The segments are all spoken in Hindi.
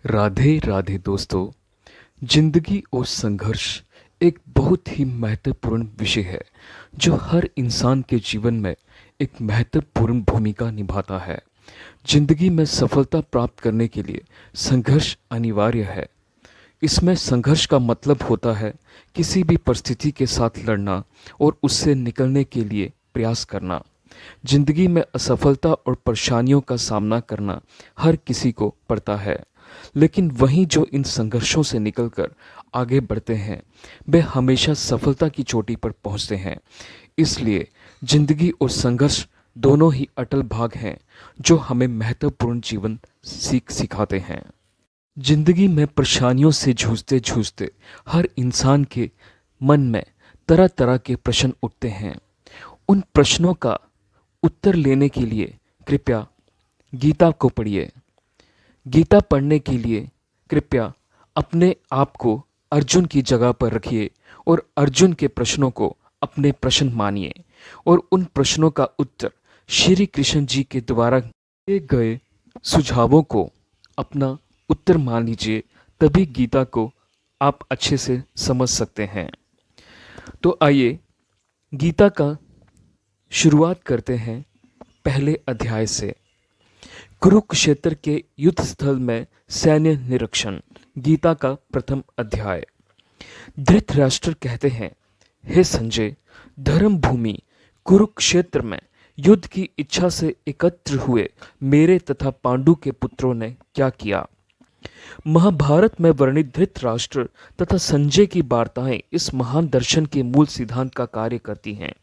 राधे राधे दोस्तों। जिंदगी और संघर्ष एक बहुत ही महत्वपूर्ण विषय है जो हर इंसान के जीवन में एक महत्वपूर्ण भूमिका निभाता है। जिंदगी में सफलता प्राप्त करने के लिए संघर्ष अनिवार्य है। इसमें संघर्ष का मतलब होता है किसी भी परिस्थिति के साथ लड़ना और उससे निकलने के लिए प्रयास करना। जिंदगी में असफलता और परेशानियों का सामना करना हर किसी को पड़ता है, लेकिन वहीं जो इन संघर्षों से निकलकर आगे बढ़ते हैं वे हमेशा सफलता की चोटी पर पहुंचते हैं। इसलिए जिंदगी और संघर्ष दोनों ही अटल भाग हैं जो हमें महत्वपूर्ण जीवन सीख सिखाते हैं। जिंदगी में परेशानियों से जूझते जूझते हर इंसान के मन में तरह तरह के प्रश्न उठते हैं। उन प्रश्नों का उत्तर लेने के लिए कृपया गीता को पढ़िए। गीता पढ़ने के लिए कृपया अपने आप को अर्जुन की जगह पर रखिए और अर्जुन के प्रश्नों को अपने प्रश्न मानिए और उन प्रश्नों का उत्तर श्री कृष्ण जी के द्वारा दिए गए सुझावों को अपना उत्तर मान लीजिए। तभी गीता को आप अच्छे से समझ सकते हैं। तो आइए गीता का शुरुआत करते हैं पहले अध्याय से। कुरुक्षेत्र के युद्ध स्थल में सैन्य निरीक्षण। गीता का प्रथम अध्याय। धृतराष्ट्र कहते हैं, हे संजय, धर्म भूमि कुरुक्षेत्र में युद्ध की इच्छा से एकत्र हुए मेरे तथा पांडु के पुत्रों ने क्या किया। महाभारत में वर्णित धृतराष्ट्र तथा संजय की वार्ताएं इस महान दर्शन के मूल सिद्धांत का कार्य करती हैं।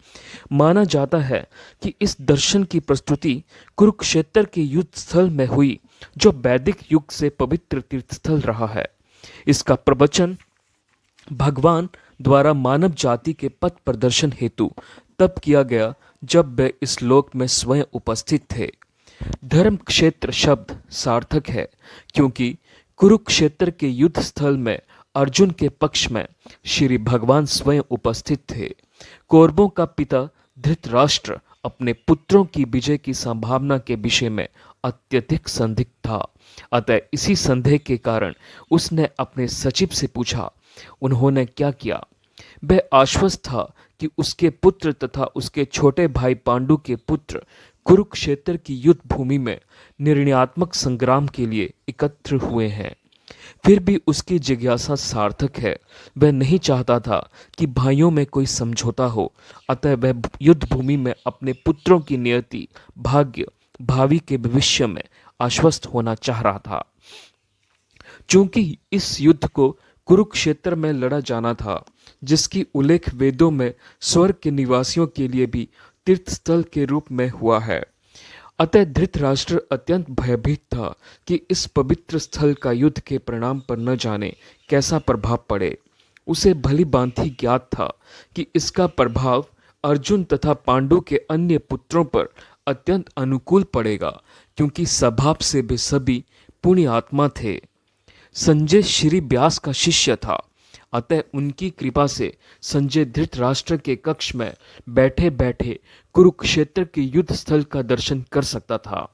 माना जाता है कि इस दर्शन की प्रस्तुति कुरुक्षेत्र के युद्ध स्थल में हुई, जो वैदिक युग से पवित्र तीर्थस्थल रहा है। इसका प्रवचन भगवान द्वारा मानव जाति के पथ प्रदर्शन हेतु तब किया गया जब वे इस लोक में स्वयं उपस्थित थे। धर्म क्षेत्र शब्द सार्थक है क्योंकि कुरुक्षेत्र के युद्ध स्थल में अर्जुन के पक्ष में श्री भगवान स्वयं उपस्थित थे। कौरवों का पिता धृतराष्ट्र अपने पुत्रों की विजय की संभावना के विषय में अत्यधिक संदिग्ध था। अतः इसी संदेह के कारण उसने अपने सचिव से पूछा। उन्होंने क्या किया? वह आश्वस्त था कि उसके पुत्र तथा उसके छोटे भाई पांडु के पुत्र कुरुक्षेत्र की युद्ध भूमि में निर्णयात्मक संग्राम के लिए एकत्र हुए हैं। फिर भी उसकी जिज्ञासा सार्थक है। वह नहीं चाहता था कि भाइयों में कोई समझौता हो। अतः वह युद्ध भूमि में अपने पुत्रों की नियति, भाग्य, भावी के भविष्य में आश्वस्त होना चाह रहा था। चूंकि इस युद्ध को कुरुक्षेत्र में लड़ा जाना था, जिसकी उल्लेख वेदों में स्वर्ग के निवासियों के लिए भी तीर्थस्थल के रूप में हुआ है, अतः धृतराष्ट्र अत्यंत भयभीत था कि इस पवित्र स्थल का युद्ध के परिणाम पर न जाने कैसा प्रभाव पड़े। उसे भली भांति ज्ञात था कि इसका प्रभाव अर्जुन तथा पांडु के अन्य पुत्रों पर अत्यंत अनुकूल पड़ेगा, क्योंकि स्वभाव से वे सभी पुण्य आत्मा थे। संजय श्री व्यास का शिष्य था, अतः उनकी कृपा से संजय धृतराष्ट्र के कक्ष में बैठे बैठे कुरुक्षेत्र के युद्ध स्थल का दर्शन कर सकता था।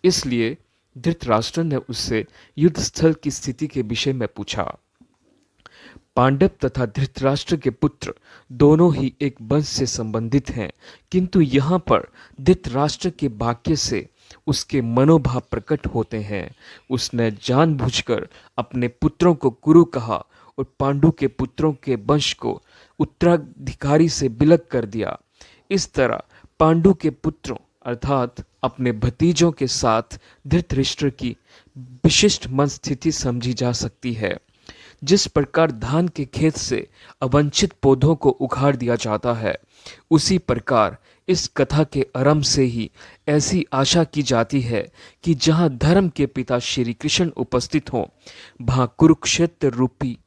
इसलिए धृतराष्ट्र ने उससे युद्ध स्थल की स्थिति के विषय में पूछा। पांडव तथा धृतराष्ट्र के पुत्र दोनों ही एक वंश से संबंधित हैं, किंतु यहाँ पर धृतराष्ट्र के वाक्य से उसके मनोभाव प्रकट होते हैं। उसने जानबूझकर अपने पुत्रों को कुरु कहा और पांडु के पुत्रों के वंश को उत्तराधिकारी से विलग कर दिया। इस तरह पांडु के पुत्रों अर्थात अपने भतीजों के साथ धृतराष्ट्र की विशिष्ट मन स्थिति समझी जा सकती है। जिस प्रकार धान के खेत से अवांछित पौधों को उखाड़ दिया जाता है, उसी प्रकार इस कथा के आरंभ से ही ऐसी आशा की जाती है कि जहां धर्म के पिता श्री कृष्ण उपस्थित हों, वहां कुरुक्षेत्र रूपी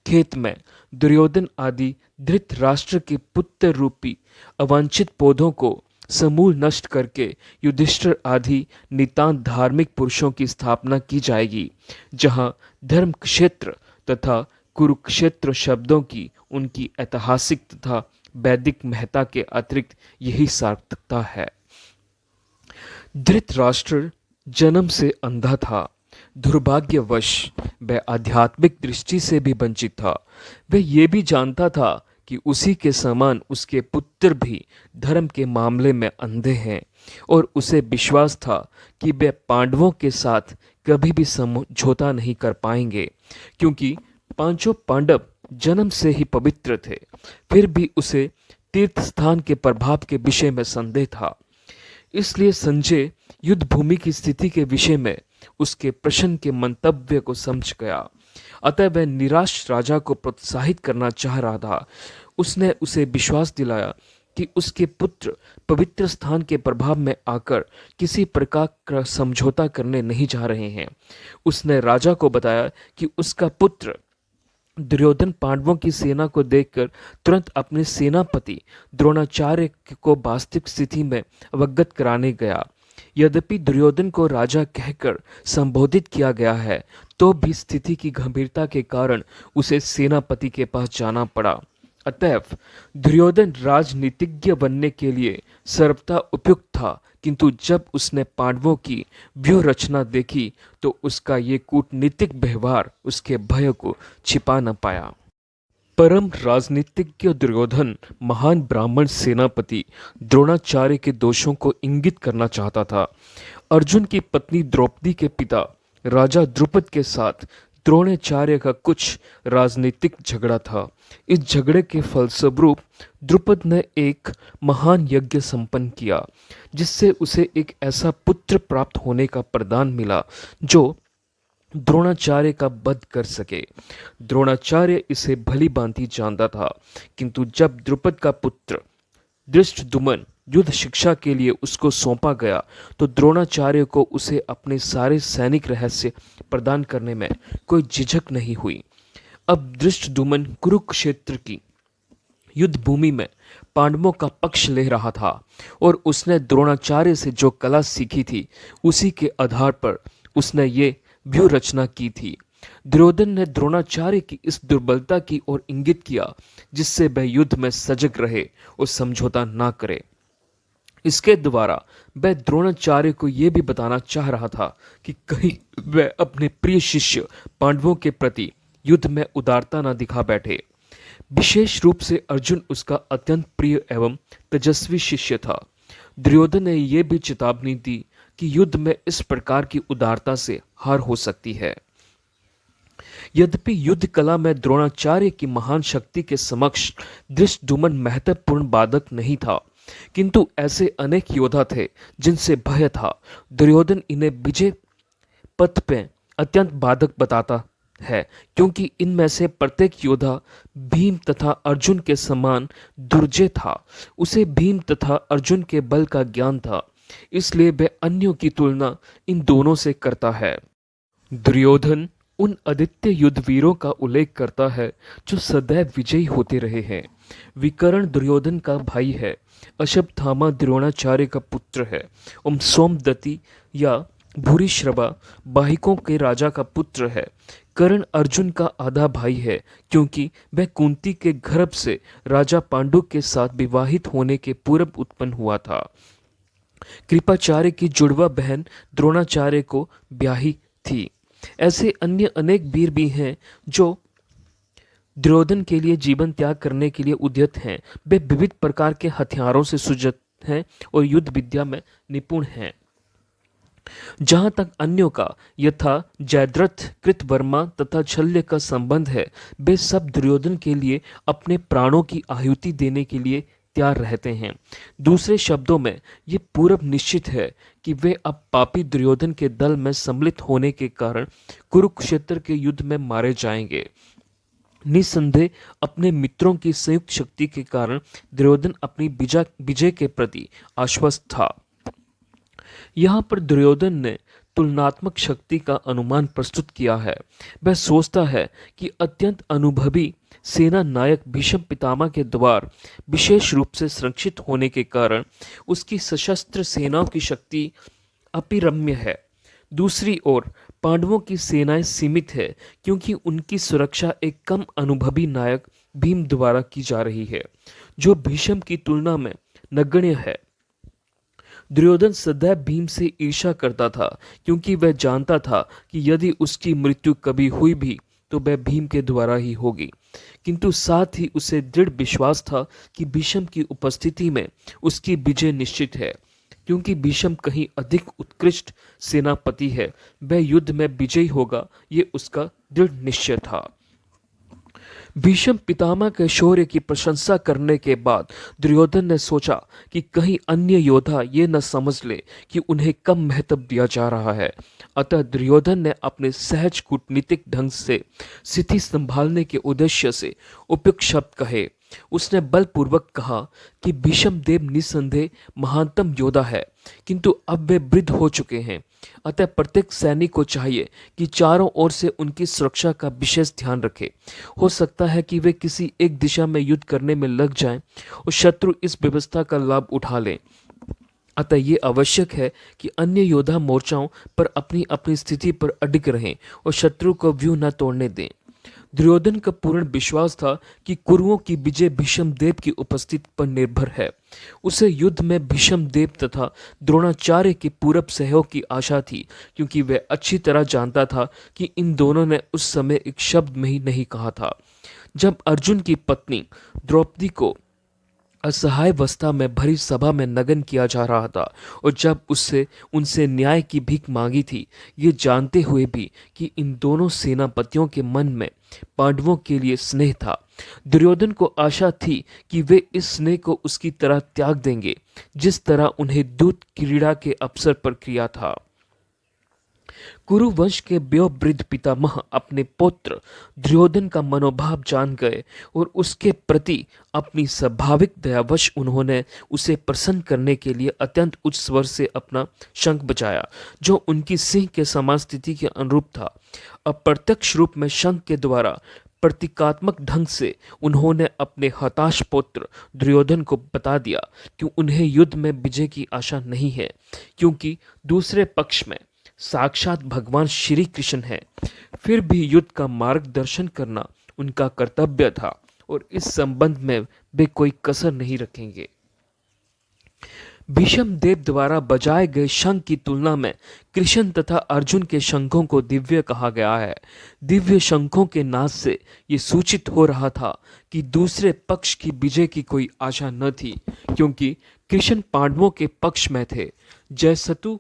खेत में दुर्योधन आदि धृतराष्ट्र के पुत्र रूपी अवांछित पौधों को समूल नष्ट करके युधिष्ठिर आदि नितांत धार्मिक पुरुषों की स्थापना की जाएगी, जहां धर्म क्षेत्र तथा कुरुक्षेत्र शब्दों की उनकी ऐतिहासिक तथा वैदिक महत्ता के अतिरिक्त यही सार्थकता है। धृतराष्ट्र जन्म से अंधा था। दुर्भाग्यवश वह आध्यात्मिक दृष्टि से भी वंचित था। वह ये भी जानता था कि उसी के समान उसके पुत्र भी धर्म के मामले में अंधे हैं और उसे विश्वास था कि वे पांडवों के साथ कभी भी समझौता नहीं कर पाएंगे, क्योंकि पांचों पांडव जन्म से ही पवित्र थे। फिर भी उसे तीर्थ स्थान के प्रभाव के विषय में संदेह था। इसलिए संजय युद्ध भूमि की स्थिति के विषय में उसके प्रश्न के मंतव्य को समझ गया। अतः वह निराश राजा को प्रोत्साहित करना चाह रहा था। उसने उसे विश्वास दिलाया कि उसके पुत्र पवित्र स्थान के प्रभाव में आकर किसी प्रकार का समझौता करने नहीं जा रहे हैं। उसने राजा को बताया कि उसका पुत्र दुर्योधन पांडवों की सेना को देखकर तुरंत अपने सेनापति द्रोणाचार्य को वास्तविक स्थिति में अवगत कराने गया। यद्यपि दुर्योधन को राजा कहकर संबोधित किया गया है, तो भी स्थिति की गंभीरता के कारण उसे सेनापति के पास जाना पड़ा। अतएव दुर्योधन राजनीतिज्ञ बनने के लिए सर्वथा उपयुक्त था, किंतु जब उसने पांडवों की व्यूह रचना देखी तो उसका ये कूटनीतिक व्यवहार उसके भय को छिपा न पाया। परम राजनीतिज्ञ दुर्योधन महान ब्राह्मण सेनापति द्रोणाचार्य के दोषों को इंगित करना चाहता था। अर्जुन की पत्नी द्रौपदी के पिता राजा द्रुपद के साथ द्रोणाचार्य का कुछ राजनीतिक झगड़ा था। इस झगड़े के फलस्वरूप द्रुपद ने एक महान यज्ञ संपन्न किया, जिससे उसे एक ऐसा पुत्र प्राप्त होने का वरदान मिला जो द्रोणाचार्य का वध कर सके। द्रोणाचार्य इसे भली भांति जानता था, किंतु जब द्रुपद का पुत्र धृष्टद्युम्न युद्ध शिक्षा के लिए उसको सौंपा गया तो द्रोणाचार्य को उसे अपने सारे सैनिक रहस्य प्रदान करने में कोई झिझक नहीं हुई। अब धृष्टद्युम्न कुरुक्षेत्र की युद्ध भूमि में पांडवों का पक्ष ले रहा था और उसने द्रोणाचार्य से जो कला सीखी थी उसी के आधार पर उसने ये व्यूह रचना की थी। दुर्योधन ने द्रोणाचार्य की इस दुर्बलता की ओर इंगित किया, जिससे वह युद्ध में सजग रहे और समझौता ना करे। इसके द्वारा वह द्रोणाचार्य को यह भी बताना चाह रहा था कि कहीं वह अपने प्रिय शिष्य पांडवों के प्रति युद्ध में उदारता न दिखा बैठे। विशेष रूप से अर्जुन उसका अत्यंत प्रिय एवं तेजस्वी शिष्य था। दुर्योधन ने यह भी चेतावनी दी कि युद्ध में इस प्रकार की उदारता से हार हो सकती है। यद्यपि युद्ध कला में द्रोणाचार्य की महान शक्ति के समक्ष धृष्टद्युम्न महत्वपूर्ण बाधक नहीं था, किंतु ऐसे अनेक योद्धा थे जिनसे भय था। दुर्योधन इन्हें विजय पथ पे अत्यंत बाधक बताता है, क्योंकि इनमें से प्रत्येक योद्धा भीम तथा अर्जुन के समान दुर्जय था। उसे भीम तथा अर्जुन के बल का ज्ञान था, इसलिए वह अन्यों की तुलना इन दोनों से करता है। दुर्योधन उन आदित्य युद्धवीरों का उल्लेख करता है जो सदैव विजयी होते रहे हैं। विकर्ण दुर्योधन का भाई है, अश्वत्थामा द्रोणाचार्य का पुत्र है, सोमदत्ति या भूरिश्रवा बाहिकों के राजा का पुत्र है। कर्ण अर्जुन का आधा भाई है, क्योंकि वह कुंती के गर्भ से राजा पांडु के साथ विवाहित होने के पूर्व उत्पन्न हुआ था। कृपाचार्य की जुड़वा बहन द्रोणाचार्य को ब्याही थी। ऐसे अन्य अनेक वीर भी हैं जो दुर्योधन के लिए जीवन त्याग करने के लिए उद्यत हैं। वे विविध प्रकार के हथियारों से सुसज्जित हैं और युद्ध विद्या में निपुण हैं। जहां तक अन्यों का यथा जयद्रथ, कृतवर्मा तथा शल्य का संबंध है, वे सब दुर्योधन के लिए अपने प्राणों की आहुति देने के लिए तैयार रहते हैं। दूसरे शब्दों में ये पूर्व निश्चित है कि वे अब पापी दुर्योधन के दल में सम्मिलित होने के कारण कुरुक्षेत्र के युद्ध में मारे जाएंगे। निस्संदेह अपने मित्रों की संयुक्त शक्ति के कारण दुर्योधन अपनी विजय के प्रति आश्वस्त था। यहाँ पर दुर्योधन ने तुलनात्मक शक्ति का अनुमान प्रस्तुत किया है। वह सोचता है कि अत्यंत अनुभवी सेना नायक भीष्म पितामह के द्वार विशेष रूप से संरक्षित होने के कारण उसकी सशस्त्र सेनाओं की शक्ति अपिरम्य है। दूसरी ओर पांडवों की सेनाएं सीमित है, क्योंकि उनकी सुरक्षा एक कम अनुभवी नायक भीम द्वारा की जा रही है, जो भीष्म की तुलना में नगण्य है। दुर्योधन सदैव भीम से ईर्ष्या करता था, क्योंकि वह जानता था कि यदि उसकी मृत्यु कभी हुई भी तो वह भीम के द्वारा ही होगी। किंतु साथ ही उसे दृढ़ विश्वास था कि भीष्म की उपस्थिति में उसकी विजय निश्चित है, क्योंकि भीष्म कहीं अधिक उत्कृष्ट सेनापति है। वह युद्ध में विजयी होगा, ये उसका दृढ़ निश्चय था। भीष्म पितामह के शौर्य की प्रशंसा करने के बाद दुर्योधन ने सोचा कि कहीं अन्य योद्धा ये न समझ ले कि उन्हें कम महत्व दिया जा रहा है। अतः दुर्योधन ने अपने सहज कूटनीतिक ढंग से स्थिति संभालने के उद्देश्य से उपयुक्त शब्द कहे। उसने बलपूर्वक कहा कि भीष्म देव निसंदेह महानतम योद्धा है, किंतु अब वे वृद्ध हो चुके हैं। अतः प्रत्येक सैनिक को चाहिए कि चारों ओर से उनकी सुरक्षा का विशेष ध्यान रखे। हो सकता है कि वे किसी एक दिशा में युद्ध करने में लग जाएं और शत्रु इस व्यवस्था का लाभ उठा लें। अतः ये आवश्यक है कि अन्य योद्धा मोर्चाओं पर अपनी अपनी स्थिति पर अडिग रहें और शत्रु को व्यूह न तोड़ने दें। दुर्योधन का पूर्ण विश्वास था कि कुरुओं की विजय भीष्म देव की उपस्थिति पर निर्भर है। उसे युद्ध में भीष्म देव तथा द्रोणाचार्य के पूरब सहयोग की आशा थी, क्योंकि वह अच्छी तरह जानता था कि इन दोनों ने उस समय एक शब्द में ही नहीं कहा था। जब अर्जुन की पत्नी द्रौपदी को असहाय अवस्था में भरी सभा में नग्न किया जा रहा था और जब उससे उनसे न्याय की भीख मांगी थी, ये जानते हुए भी कि इन दोनों सेनापतियों के मन में पांडवों के लिए स्नेह था, दुर्योधन को आशा थी कि वे इस स्नेह को उसकी तरह त्याग देंगे जिस तरह उन्हें दूत क्रीड़ा के अवसर पर किया था। कुरु वंश के वयोवृद्ध पितामह अपने पुत्र दुर्योधन का मनोभाव जान गए और उसके प्रति अपनी स्वाभाविक दयावश उन्होंने उसे प्रसन्न करने के लिए अत्यंत उच्च स्वर से अपना शंख बजाया, जो उनकी सिंह के समान स्थिति के अनुरूप था। अप्रत्यक्ष रूप में शंख के द्वारा प्रतीकात्मक ढंग से उन्होंने अपने हताश पुत्र दुर्योधन को बता दिया कि उन्हें युद्ध में विजय की आशा नहीं है, क्योंकि दूसरे पक्ष में साक्षात भगवान श्री कृष्ण है। फिर भी युद्ध का मार्गदर्शन करना उनका कर्तव्य था और इस संबंध में वे कोई कसर नहीं रखेंगे। भीष्म देव द्वारा बजाए गए शंख की तुलना में कृष्ण तथा अर्जुन के शंखों को दिव्य कहा गया है। दिव्य शंखों के नाद से ये सूचित हो रहा था कि दूसरे पक्ष की विजय की कोई आशा न थी, क्योंकि कृष्ण पांडवों के पक्ष में थे। जयसतु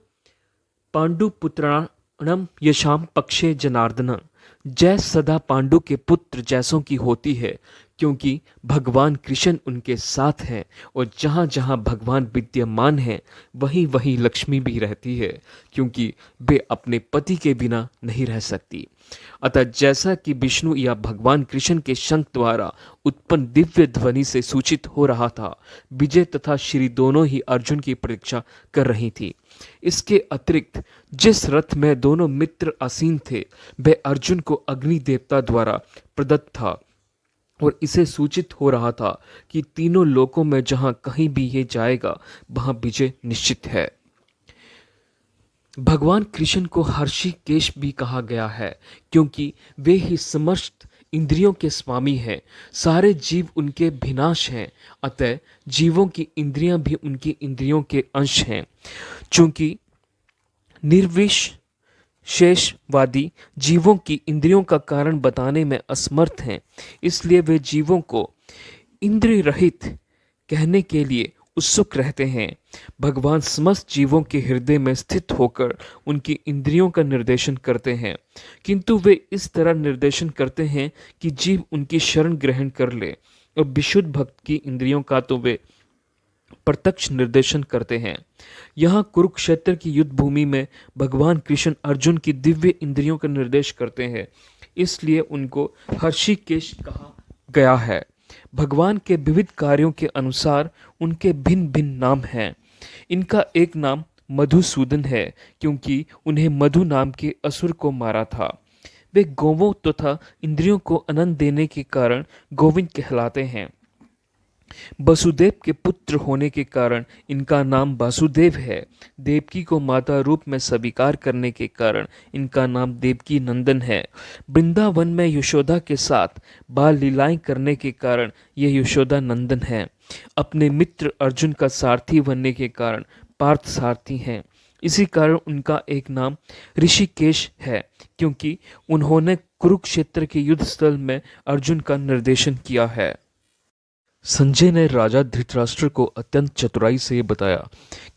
पांडुपुत्राणम यशाम पक्षे जनार्दन, जय सदा पांडु के पुत्र जैसों की होती है, क्योंकि भगवान कृष्ण उनके साथ हैं और जहाँ जहाँ भगवान विद्यमान हैं वहीं वहीं लक्ष्मी भी रहती है, क्योंकि वे अपने पति के बिना नहीं रह सकती। अतः जैसा कि विष्णु या भगवान कृष्ण के शंख द्वारा उत्पन्न दिव्य ध्वनि से सूचित हो रहा था, विजय तथा श्री दोनों ही अर्जुन की प्रतीक्षा कर रही थी। इसके अतिरिक्त जिस रथ में दोनों मित्र आसीन थे वह अर्जुन को अग्नि देवता द्वारा प्रदत्त था और इसे सूचित हो रहा था कि तीनों लोकों में जहां कहीं भी ये जाएगा वहां विजय निश्चित है। भगवान कृष्ण को हर्षिकेश भी कहा गया है, क्योंकि वे ही समस्त इंद्रियों के स्वामी हैं। सारे जीव उनके विनाश हैं, अतः जीवों की इंद्रियां भी उनकी इंद्रियों के अंश हैं। चूंकि निर्विशेषवादी जीवों की इंद्रियों का कारण बताने में असमर्थ हैं, इसलिए वे जीवों को इंद्रिय रहित कहने के लिए उत्सुक रहते हैं। भगवान समस्त जीवों के हृदय में स्थित होकर उनकी इंद्रियों का निर्देशन करते हैं, किंतु वे इस तरह निर्देशन करते हैं कि जीव उनकी शरण ग्रहण कर ले, और विशुद्ध भक्त की इंद्रियों का तो वे प्रत्यक्ष निर्देशन करते हैं। यहाँ कुरुक्षेत्र की युद्ध भूमि में भगवान कृष्ण अर्जुन की दिव्य इंद्रियों का निर्देश करते हैं, इसलिए उनको हर्षिकेश कहा गया है। भगवान के विविध कार्यों के अनुसार उनके भिन्न भिन्न नाम हैं। इनका एक नाम मधुसूदन है, क्योंकि उन्हें मधु नाम के असुर को मारा था। वे गौवों तथा इंद्रियों को आनंद देने के कारण गोविंद कहलाते हैं। वसुदेव के पुत्र होने के कारण इनका नाम वासुदेव है। देवकी को माता रूप में स्वीकार करने के कारण इनका नाम देवकी नंदन है। वृंदावन में यशोदा के साथ बाल लीलाएं करने के कारण ये यशोदा नंदन है। अपने मित्र अर्जुन का सारथी बनने के कारण पार्थसारथी हैं। इसी कारण उनका एक नाम ऋषिकेश है, क्योंकि उन्होंने कुरुक्षेत्र के युद्ध स्थल में अर्जुन का निर्देशन किया है। संजय ने राजा धृतराष्ट्र को अत्यंत चतुराई से ये बताया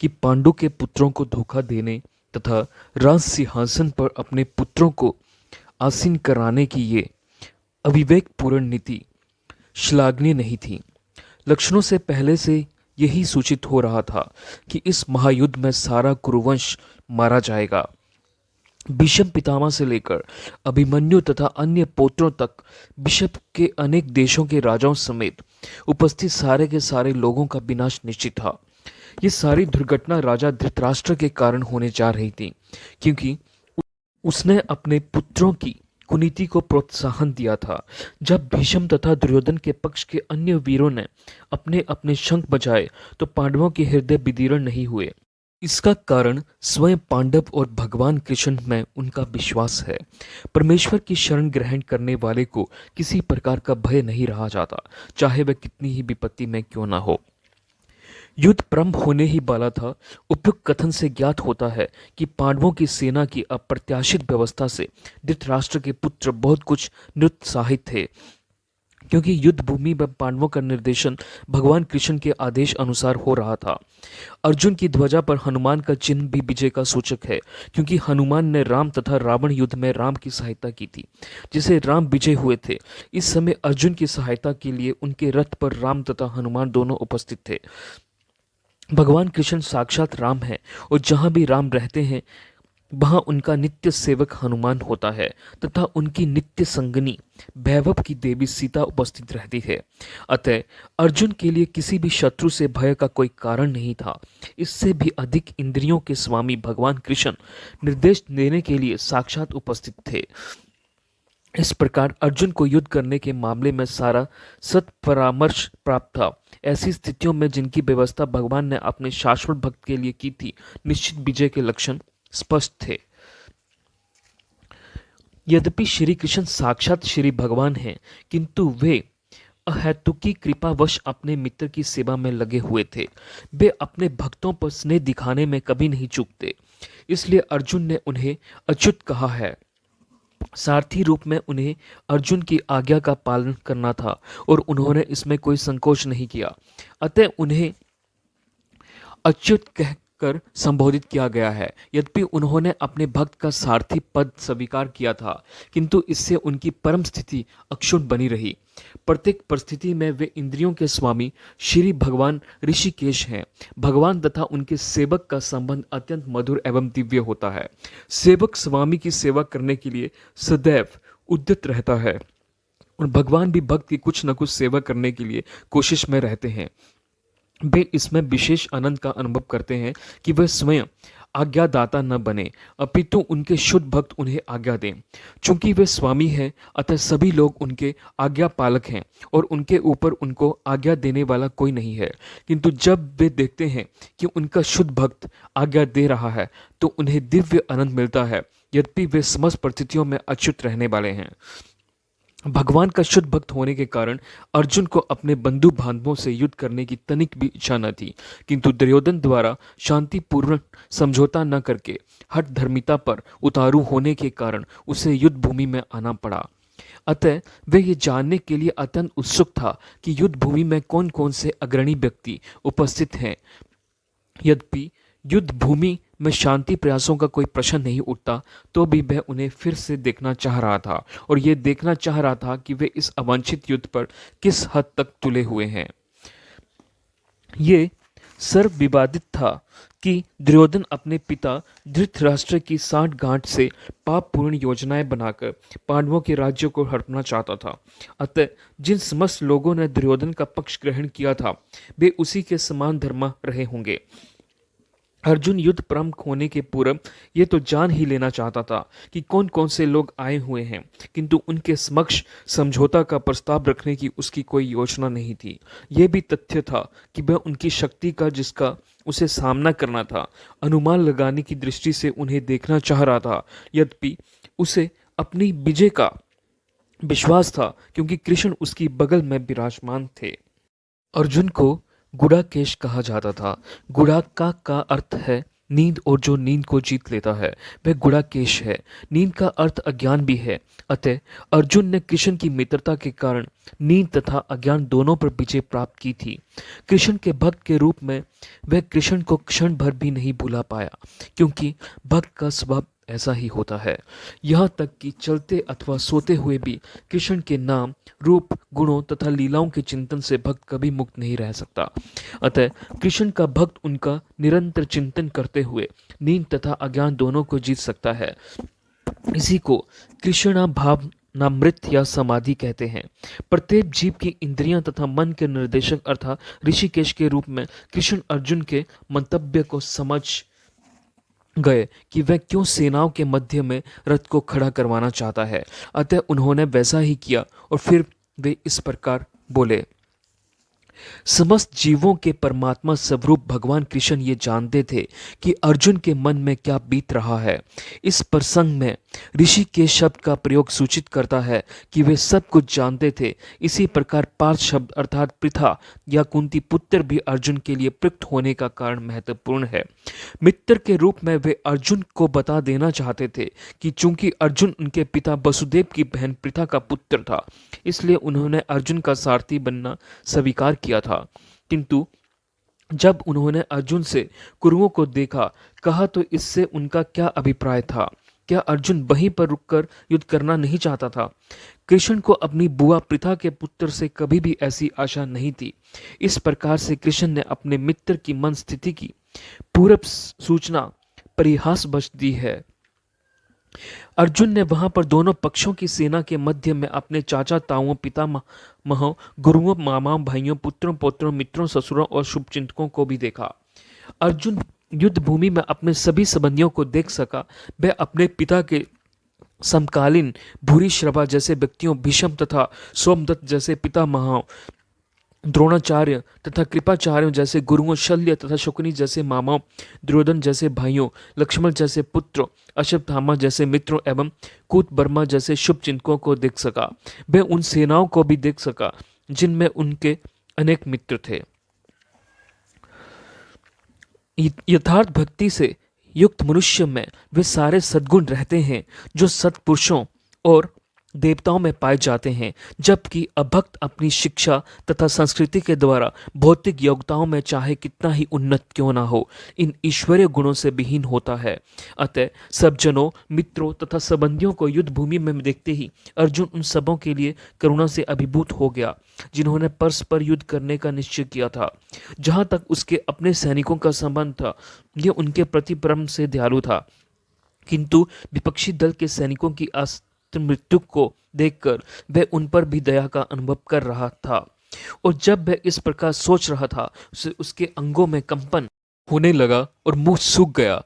कि पांडु के पुत्रों को धोखा देने तथा राज सिंहासन पर अपने पुत्रों को आसीन कराने की ये अविवेकपूर्ण नीति श्लाघनीय नहीं थी। लक्षणों से पहले से यही सूचित हो रहा था कि इस महायुद्ध में सारा कुरुवंश मारा जाएगा। भीष्म पितामह से लेकर अभिमन्यु तथा अन्य पौत्रों तक, विश्व के अनेक देशों के राजाओं समेत उपस्थित सारे के सारे लोगों का विनाश निश्चित था। ये सारी दुर्घटना राजा धृतराष्ट्र के कारण होने जा रही थी, क्योंकि उसने अपने पुत्रों की कुनीति को प्रोत्साहन दिया था। जब भीष्म तथा दुर्योधन के पक्ष के अन्य वीरों ने अपने अपने शंख बजाए तो पांडवों के हृदय विदीर्ण नहीं हुए। इसका कारण स्वयं पांडव और भगवान कृष्ण में उनका विश्वास है। परमेश्वर की शरण ग्रहण करने वाले को किसी प्रकार का भय नहीं रहा जाता, चाहे वह कितनी ही विपत्ति में क्यों ना हो। युद्ध प्रारंभ होने ही वाला था। उपयुक्त कथन से ज्ञात होता है कि पांडवों की सेना की अप्रत्याशित व्यवस्था से धृतराष्ट्र के पुत्र बहुत कुछ निरुत्साहित थे, क्योंकि युद्ध भूमि में पांडवों का निर्देशन भगवान कृष्ण के आदेश अनुसार हो रहा था। अर्जुन की ध्वजा पर हनुमान का चिन्ह भी विजय का सूचक है, क्योंकि हनुमान ने राम तथा रावण युद्ध में राम की सहायता की थी, जिसे राम विजय हुए थे। इस समय अर्जुन की सहायता के लिए उनके रथ पर राम तथा हनुमान दोनों उपस्थित थे। भगवान कृष्ण साक्षात राम है, और जहां भी राम रहते हैं वहां उनका नित्य सेवक हनुमान होता है तथा उनकी नित्य संगनी वैभव की देवी सीता उपस्थित रहती है। अतः अर्जुन के लिए किसी भी शत्रु से भय का कोई कारण नहीं था। इससे भी अधिक इंद्रियों के स्वामी भगवान कृष्ण निर्देश देने के लिए साक्षात उपस्थित थे। इस प्रकार अर्जुन को युद्ध करने के मामले में सारा सत्परामर्श प्राप्त था। ऐसी स्थितियों में जिनकी व्यवस्था भगवान ने अपने शाश्वत भक्त के लिए की थी, निश्चित विजय के लक्षण स्पष्ट थे। यद्यपि श्री कृष्ण साक्षात श्री भगवान हैं, किंतु वे अहेतुकी कृपावश अपने मित्र की सेवा में लगे हुए थे। वे अपने भक्तों पर स्नेह दिखाने में कभी नहीं चूकते। इसलिए अर्जुन ने उन्हें अच्युत कहा है। सारथी रूप में उन्हें अर्जुन की आज्ञा का पालन करना था, और उन्होंने इसमें कोई संकोच नहीं किया। अतः उन्हें अच्युत कहकर संबोधित किया गया है। यद्यपि उन्होंने अपने भक्त का सारथी पद स्वीकार किया था, किंतु इससे उनकी परम स्थिति अक्षुण्ण बनी रही। प्रत्येक परिस्थिति में वे इंद्रियों के स्वामी श्री भगवान ऋषिकेश हैं। भगवान तथा उनके सेवक का संबंध अत्यंत मधुर एवं दिव्य होता है। सेवक स्वामी की सेवा करने के लिए सदैव उद्यत रहता है, और भगवान भी भक्त की कुछ न कुछ सेवा करने के लिए कोशिश में रहते हैं। वे इसमें विशेष आनंद का अनुभव करते हैं कि वह स्वयं आज्ञादाता न बने, अपितु उनके शुद्ध भक्त उन्हें आज्ञा दें। चूंकि वे स्वामी हैं, अतः सभी लोग उनके आज्ञा पालक हैं, और उनके ऊपर उनको आज्ञा देने वाला कोई नहीं है। किंतु जब वे देखते हैं कि उनका शुद्ध भक्त आज्ञा दे रहा है, तो उन्हें दिव्य आनंद मिलता है, यद्यपि वे समस्त परिस्थितियों में अच्युत रहने वाले हैं। भगवान का शुद्ध भक्त होने के कारण अर्जुन को अपने बंधु बांधवों से युद्ध करने की तनिक भी इच्छा न थी, किंतु दुर्योधन द्वारा शांतिपूर्ण समझौता न करके हठ धर्मिता पर उतारू होने के कारण उसे युद्ध भूमि में आना पड़ा। अतः वे ये जानने के लिए अत्यंत उत्सुक था कि युद्ध भूमि में कौन कौन से अग्रणी व्यक्ति उपस्थित हैं। यद्यपि युद्ध भूमि में शांति प्रयासों का कोई प्रश्न नहीं उठता, तो भी वह उन्हें फिर से देखना चाह रहा था, और यह देखना चाह रहा था कि वे इस अवांछित युद्ध पर किस हद तक तुले हुए हैं। ये सर्वविवादित था कि दुर्योधन अपने पिता धृतराष्ट्र की साठगांठ से पापपूर्ण योजनाएं बनाकर पांडवों के राज्य को हड़पना चाहता था। अतः जिन समस्त लोगों ने दुर्योधन का पक्ष ग्रहण किया था, वे उसी के समान धर्मा रहे होंगे। अर्जुन युद्ध प्रारंभ होने के पूर्व ये तो जान ही लेना चाहता था कि कौन कौन से लोग आए हुए हैं, किंतु उनके समक्ष समझौता का प्रस्ताव रखने की उसकी कोई योजना नहीं थी। यह भी तथ्य था कि वह उनकी शक्ति का, जिसका उसे सामना करना था, अनुमान लगाने की दृष्टि से उन्हें देखना चाह रहा था। यद्यपि उसे अपनी विजय का विश्वास था, क्योंकि कृष्ण उसकी बगल में विराजमान थे। अर्जुन को गुड़ाकेश कहा जाता था। गुड़ाका का अर्थ है नींद, और जो नींद को जीत लेता है वह गुड़ाकेश है। नींद का अर्थ अज्ञान भी है। अतः अर्जुन ने कृष्ण की मित्रता के कारण नींद तथा अज्ञान दोनों पर विजय प्राप्त की थी। कृष्ण के भक्त के रूप में वह कृष्ण को क्षण भर भी नहीं भुला पाया, क्योंकि भक्त का स्वभाव ऐसा ही होता है। यहाँ तक कि चलते अथवा सोते हुए भी कृष्ण के नाम, रूप, गुणों तथा लीलाओं के चिंतन से भक्त कभी मुक्त नहीं रह सकता। अतः कृष्ण का भक्त उनका निरंतर चिंतन करते हुए नींद तथा अज्ञान दोनों को जीत सकता है। इसी को कृष्णा भाव नामृत या समाधि कहते हैं। प्रत्येक जीव की इंद्रियां तथा मन के निर्देशक अर्थात ऋषिकेश के रूप में कृष्ण अर्जुन के मंतव्य को समझ गए कि वह क्यों सेनाओं के मध्य में रथ को खड़ा करवाना चाहता है। अतः उन्होंने वैसा ही किया और फिर वे इस प्रकार बोले। समस्त जीवों के परमात्मा स्वरूप भगवान कृष्ण ये जानते थे कि अर्जुन के मन में क्या बीत रहा है। इस प्रसंग में ऋषि के शब्द का प्रयोग सूचित करता है कि वे सब कुछ जानते थे। इसी प्रकार पार्थ शब्द अर्थात पृथा या कुंती पुत्र भी अर्जुन के लिए प्रयुक्त होने का कारण महत्वपूर्ण है। मित्र के रूप में वे अर्जुन को बता देना चाहते थे कि चूंकि अर्जुन उनके पिता वसुदेव की बहन पृथा का पुत्र था, इसलिए उन्होंने अर्जुन का सारथी बनना स्वीकार किया था। किंतु जब उन्होंने अर्जुन से कुरुओं को देखा, कहा तो इससे उनका क्या अभिप्राय था? क्या अर्जुन वहीं पर रुककर युद्ध करना नहीं चाहता था? कृष्ण को अपनी बुआ पृथा के पुत्र से कभी भी ऐसी आशा नहीं थी। इस प्रकार से कृष्ण ने अपने मित्र की मन स्थिति की पूर्व सूचना परिहासवश दी है। अर्जुन ने वहां पर दोनों पक्षों की सेना के मध्य में अपने चाचा ताऊओं, पितामहों, गुरुओं, मामाओं, भाइयों, पुत्रों, पौत्रों, मित्रों, ससुरों और शुभचिंतकों को भी देखा। अर्जुन युद्ध भूमि में अपने सभी संबंधियों को देख सका। वह अपने पिता के समकालीन भूरिश्रवा जैसे व्यक्तियों, भीष्म तथा सोमदत्त जैसे पितामहों, द्रोणाचार्य तथा कृपाचार्यों जैसे गुरुओं, शल्य तथा शुकनी जैसे मामाओं, दुर्योधन जैसे भाइयों, लक्ष्मण जैसे पुत्र, अश्वत्थामा जैसे मित्रों एवं कूतबर्मा जैसे शुभ चिंतकों को देख सका। वह उन सेनाओं को भी देख सका जिनमें उनके अनेक मित्र थे। यथार्थ भक्ति से युक्त मनुष्य में वे सारे सद्गुण रहते हैं जो सत्पुरुषों और देवताओं में पाए जाते हैं, जबकि अभक्त अपनी शिक्षा तथा संस्कृति के द्वारा भौतिक योग्यताओं में चाहे कितना ही उन्नत क्यों ना हो, इन ईश्वरीय गुणों से विहीन होता है। अतः सब जनों, मित्रों तथा संबंधियों को युद्ध भूमि में देखते ही अर्जुन उन सबों के लिए करुणा से अभिभूत हो गया जिन्होंने परस्पर युद्ध करने का निश्चय किया था। जहां तक उसके अपने सैनिकों का संबंध था, यह उनके प्रति परम से दयालु था, किंतु विपक्षी दल के सैनिकों की मृत्यु को देखकर वह उन पर भी दया का अनुभव कर रहा था। और जब वह इस प्रकार सोच रहा था, उसके अंगों में कंपन होने लगा और मुंह सूख गया।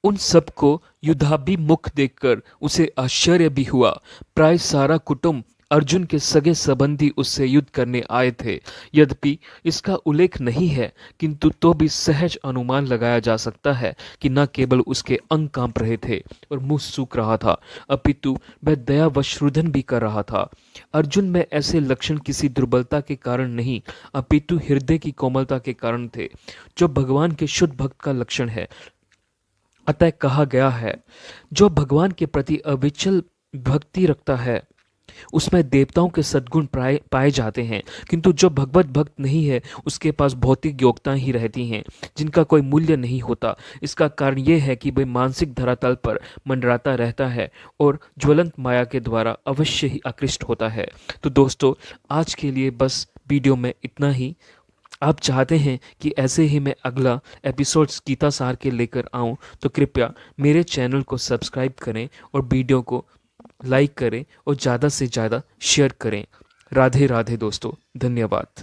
उन सबको युद्धाभिमुख देखकर उसे आश्चर्य भी हुआ। प्राय सारा कुटुंब अर्जुन के सगे संबंधी उससे युद्ध करने आए थे। यद्यपि इसका उल्लेख नहीं है, किंतु तो भी सहज अनुमान लगाया जा सकता है कि न केवल उसके अंग कांप रहे थे और मुंह सूख रहा था, अपितु वह दया व रुदन भी कर रहा था। अर्जुन में ऐसे लक्षण किसी दुर्बलता के कारण नहीं, अपितु हृदय की कोमलता के कारण थे, जो भगवान के शुद्ध भक्त का लक्षण है। अतः कहा गया है, जो भगवान के प्रति अविचल भक्ति रखता है उसमें देवताओं के सद्गुण पाए जाते हैं, किंतु जो भगवत भक्त नहीं है उसके पास भौतिक योग्यताएं ही रहती हैं जिनका कोई मूल्य नहीं होता। इसका कारण यह है कि वह मानसिक धरातल पर मंडराता रहता है और ज्वलंत माया के द्वारा अवश्य ही आकृष्ट होता है। तो दोस्तों, आज के लिए बस वीडियो में इतना ही। आप चाहते हैं कि ऐसे ही मैं अगला एपिसोड्स गीता सार के लेकर आऊं, तो कृपया मेरे चैनल को सब्सक्राइब करें और वीडियो को लाइक करें और ज़्यादा से ज़्यादा शेयर करें। राधे राधे दोस्तों, धन्यवाद।